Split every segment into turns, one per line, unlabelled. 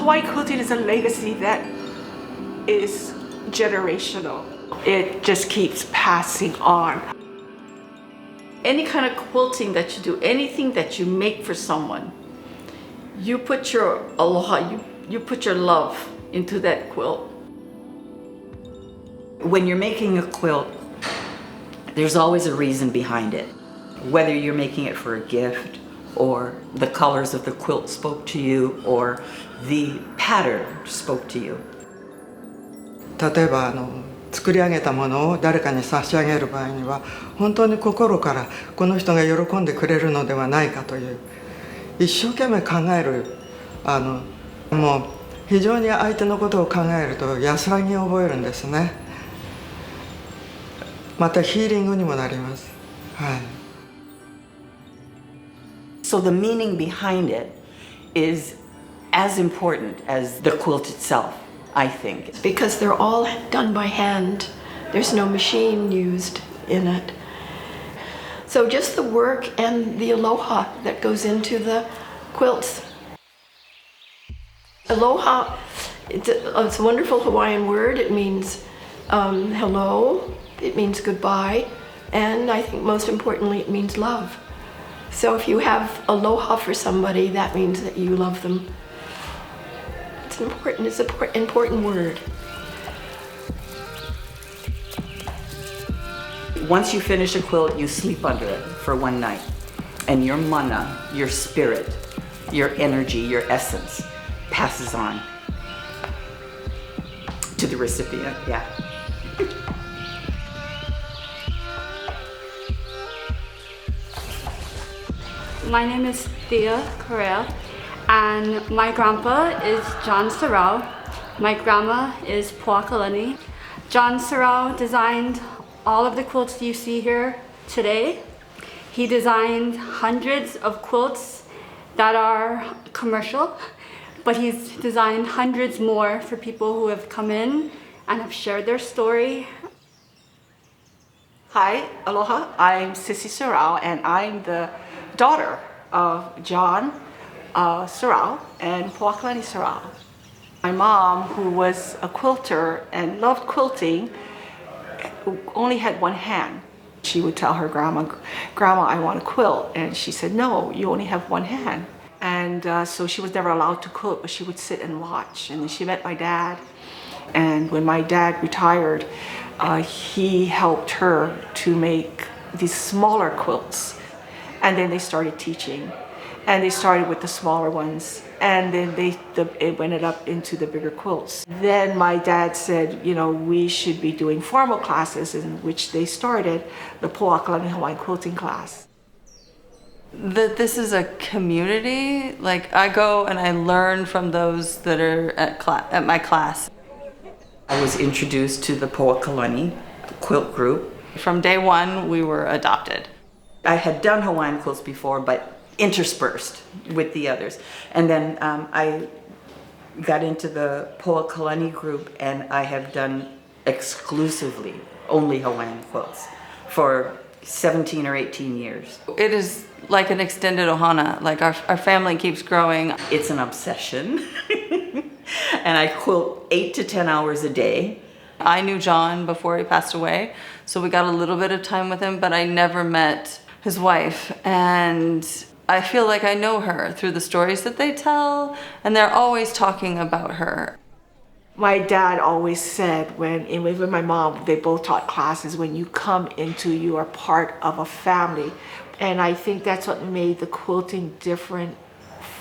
Hawaiian quilting is a legacy that is generational. It just keeps passing on.
Any kind of quilting that you do, anything that you make for someone, you put your aloha, you put your love into that quilt.
When you're making a quilt, there's always a reason behind it. Whether you're making it for a gift, or the colors of the quilt spoke to you, or the pattern spoke to you.
例えば作り上げたものを誰かに差し上げる場合には本当に心からこの人が喜んでくれるのではないかという一生懸命考えるもう非常に相手のことを考えると安らぎを覚えるんですね。またヒーリングにもなります。はい。
So the meaning behind it is as important as the quilt itself, I think.
Because they're all done by hand. There's no machine used in it. So just the work and the aloha that goes into the quilts. Aloha, it's a wonderful Hawaiian word. It means hello, it means goodbye, and I think most importantly it means love. So if you have aloha for somebody, that means that you love them. It's an important word.
Once you finish a quilt, you sleep under it for one night. And your mana, your spirit, your energy, your essence passes on to the recipient, yeah.
My name is Thea Correa, and my grandpa is John Sorrell. My grandma is Puakalani. John Sorrell designed all of the quilts you see here today. He designed hundreds of quilts that are commercial, but he's designed hundreds more for people who have come in and have shared their story.
Hi, aloha. I'm Sissy Sorrell, and I'm the daughter of John Sorrell and Puakalani Sorrell. My mom, who was a quilter and loved quilting, only had one hand. She would tell her grandma, I want to quilt. And she said, no, you only have one hand. And so she was never allowed to quilt, but she would sit and watch. And then she met my dad. And when my dad retired, he helped her to make these smaller quilts. And then they started teaching. And they started with the smaller ones. And then it went up into the bigger quilts. Then my dad said, you know, we should be doing formal classes, in which they started the Puakalani Hawaiian quilting class.
That this is a community. Like, I go and I learn from those that are at my class.
I was introduced to the Puakalani quilt group.
From day one, we were adopted.
I had done Hawaiian quilts before, but interspersed with the others. And then I got into the Puakalani group, and I have done exclusively only Hawaiian quilts for 17 or 18 years.
It is like an extended ohana. Like our family keeps growing.
It's an obsession. And I quilt 8 to 10 hours a day.
I knew John before he passed away, so we got a little bit of time with him, but I never met his wife. And I feel like I know her through the stories that they tell, and they're always talking about her.
My dad always said, and with my mom, they both taught classes, when you come into, you are part of a family. And I think that's what made the quilting different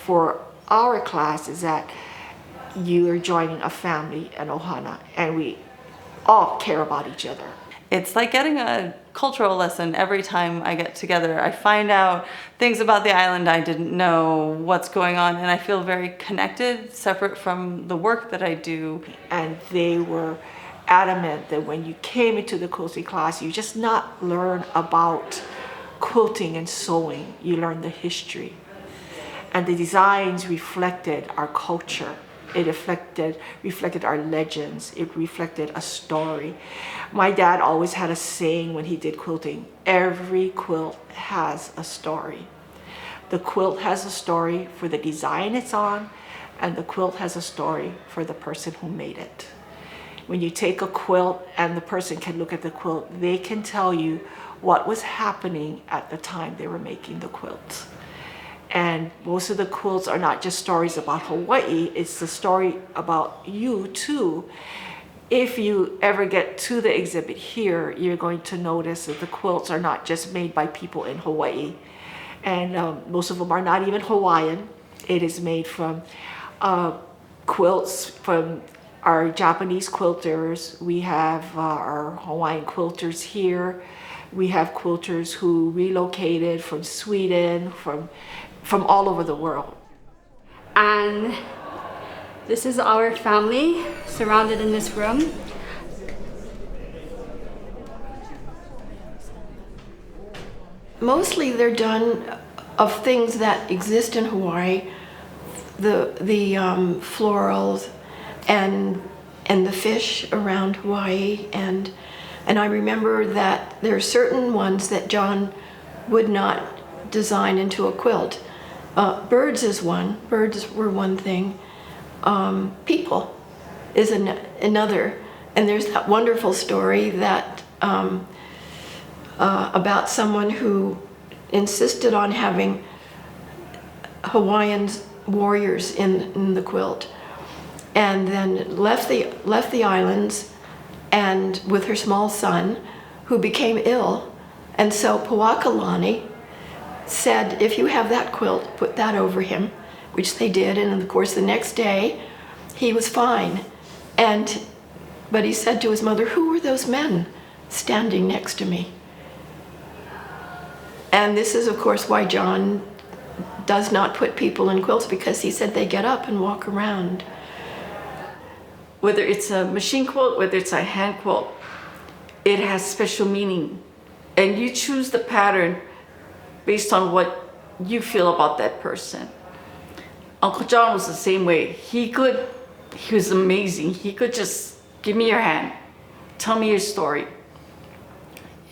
for our class, is that you are joining a family, an ohana, and we all care about each other.
It's like getting a cultural lesson every time I get together. I find out things about the island I didn't know, what's going on, and I feel very connected, separate from the work that I do.
And they were adamant that when you came into the quilting class, you just not learn about quilting and sewing, you learn the history. And the designs reflected our culture. It reflected our legends. It reflected a story. My dad always had a saying when he did quilting: every quilt has a story. The quilt has a story for the design it's on, and the quilt has a story for the person who made it. When you take a quilt and the person can look at the quilt, they can tell you what was happening at the time they were making the quilt. And most of the quilts are not just stories about Hawaii, it's the story about you too. If you ever get to the exhibit here, you're going to notice that the quilts are not just made by people in Hawaii. And most of them are not even Hawaiian. It is made from quilts from our Japanese quilters. We have our Hawaiian quilters here. We have quilters who relocated from Sweden, from all over the world.
And this is our family surrounded in this room.
Mostly they're done of things that exist in Hawaii, the florals and the fish around Hawaii, and I remember that there are certain ones that John would not design into a quilt. Birds is one. Birds were one thing. People is another. And there's that wonderful story that about someone who insisted on having Hawaiian warriors in the quilt, and then left the islands, and with her small son, who became ill, and so Puakalani said, if you have that quilt, put that over him, which they did, and of course the next day he was fine. But he said to his mother, who were those men standing next to me? And this is of course why John does not put people in quilts, because he said they get up and walk around.
Whether it's a machine quilt, whether it's a hand quilt, it has special meaning. And you choose the pattern based on what you feel about that person. Uncle John was the same way. He was amazing. He could just give me your hand, tell me your story.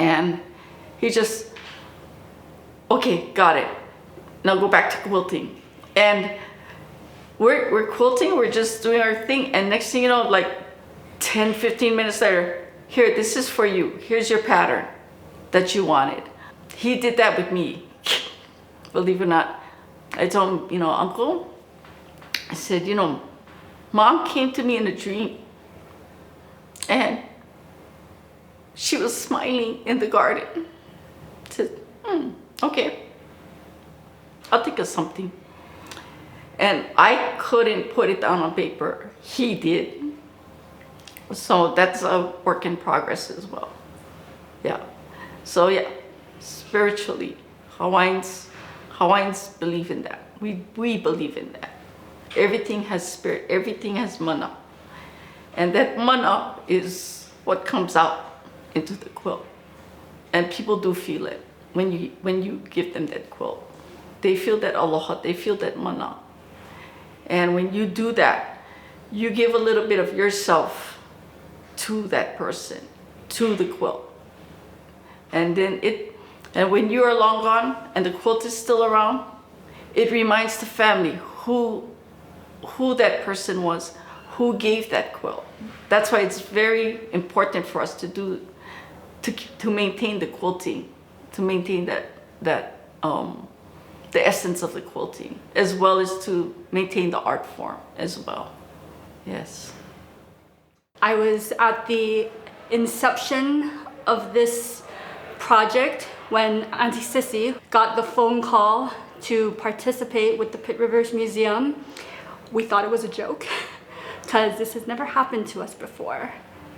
And he just, okay, got it. Now go back to quilting. And we're quilting, we're just doing our thing, and next thing you know, like 10, 15 minutes later, here, this is for you. Here's your pattern that you wanted. He did that with me. Believe it or not. I told him, Uncle, I said, Mom came to me in a dream, and she was smiling in the garden. I said, okay, I'll think of something. And I couldn't put it down on paper. He did. So that's a work in progress as well. Yeah. So yeah, spiritually, Hawaiians believe in that. We believe in that. Everything has spirit. Everything has mana. And that mana is what comes out into the quilt. And people do feel it when you give them that quilt. They feel that aloha. They feel that mana. And when you do that, you give a little bit of yourself to that person, to the quilt. And when you are long gone and the quilt is still around, it reminds the family who that person was, who gave that quilt. That's why it's very important for us to maintain the quilting, to maintain the essence of the quilting, as well as to maintain the art form as well. Yes.
I was at the inception of this project when Auntie Sissy got the phone call to participate with the Pitt Rivers Museum. We thought it was a joke because this has never happened to us before,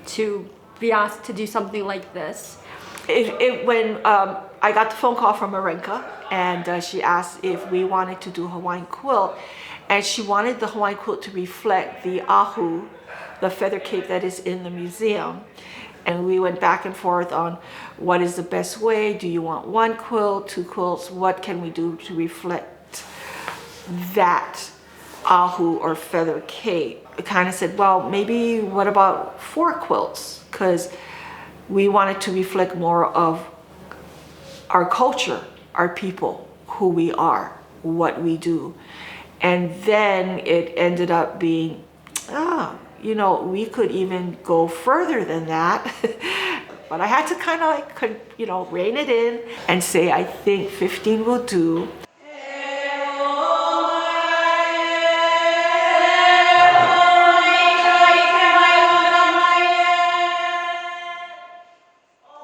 to be asked to do something like this.
When I got the phone call from Marenka, and she asked if we wanted to do a Hawaiian quilt, and she wanted the Hawaiian quilt to reflect the ahu, the feather cape that is in the museum. And we went back and forth on what is the best way. Do you want one quilt, two quilts? What can we do to reflect that ahu or feather cape? We kind of said, well, maybe what about 4 quilts? Because we wanted to reflect more of our culture, our people, who we are, what we do. And then it ended up being, we could even go further than that. But I had to kind of like, rein it in and say, I think 15 will do.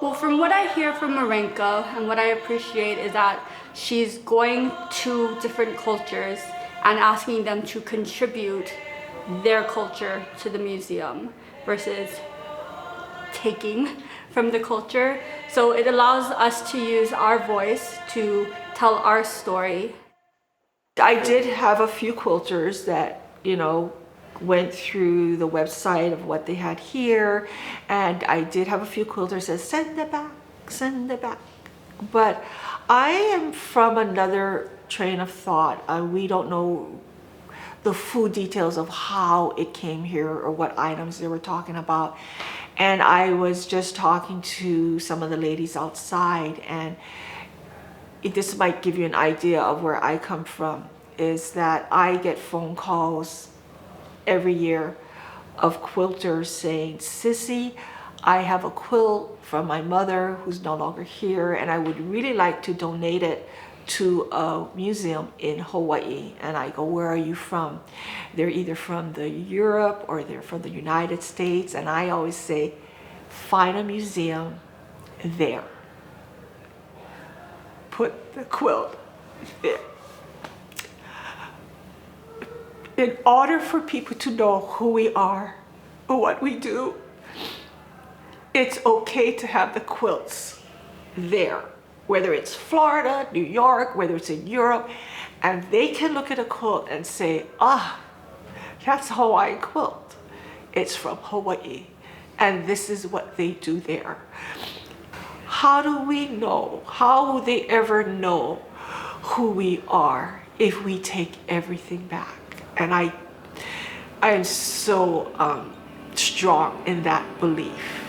Well, from what I hear from Marenka and what I appreciate is that she's going to different cultures and asking them to contribute their culture to the museum versus taking from the culture. So it allows us to use our voice to tell our story.
I did have a few quilters that, went through the website of what they had here. And I did have a few quilters that send it back, send it back. But I am from another train of thought. We don't know the full details of how it came here or what items they were talking about. And I was just talking to some of the ladies outside, and this might give you an idea of where I come from, is that I get phone calls every year of quilters saying, Sissy, I have a quilt from my mother who's no longer here, and I would really like to donate it to a museum in Hawaii. And I go, where are you from? They're either from the Europe or they're from the United States. And I always say, find a museum there. Put the quilt there. In order for people to know who we are or what we do, it's okay to have the quilts there. Whether it's Florida, New York, whether it's in Europe, and they can look at a quilt and say, that's a Hawaiian quilt. It's from Hawaii, and this is what they do there. How do we know? How will they ever know who we are if we take everything back? And I am so strong in that belief.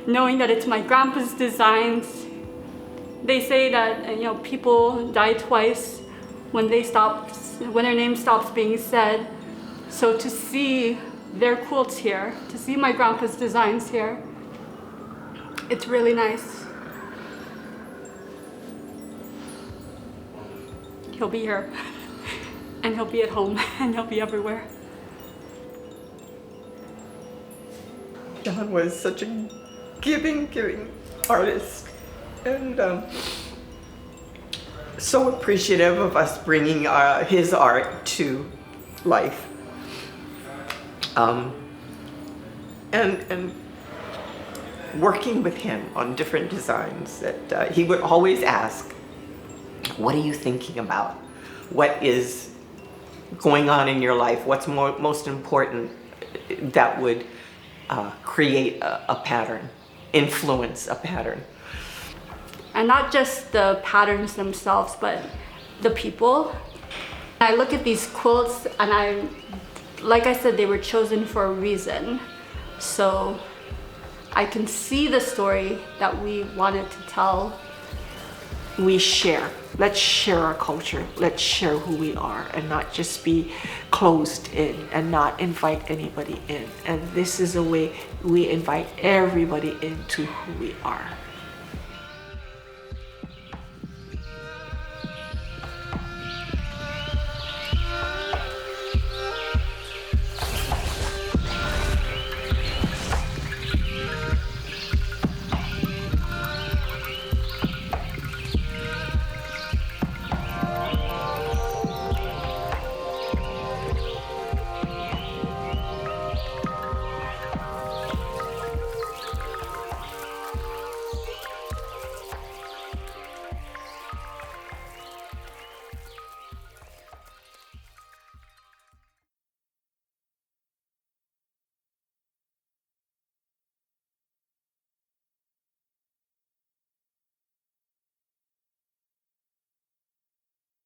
Knowing that it's my grandpa's designs, they say that people die twice when their name stops being said. So to see their quilts here, to see my grandpa's designs here, it's really nice. He'll be here, and he'll be at home, and he'll be everywhere.
John was such a giving artist, and so appreciative of us bringing his art to life. And working with him on different designs that he would always ask, what are you thinking about? What is going on in your life? What's most important that would create a pattern, influence a pattern?
And not just the patterns themselves, but the people. I look at these quilts and like I said, they were chosen for a reason. So I can see the story that we wanted to tell.
We share. Let's share our culture. Let's share who we are and not just be closed in and not invite anybody in. And this is a way we invite everybody into who we are.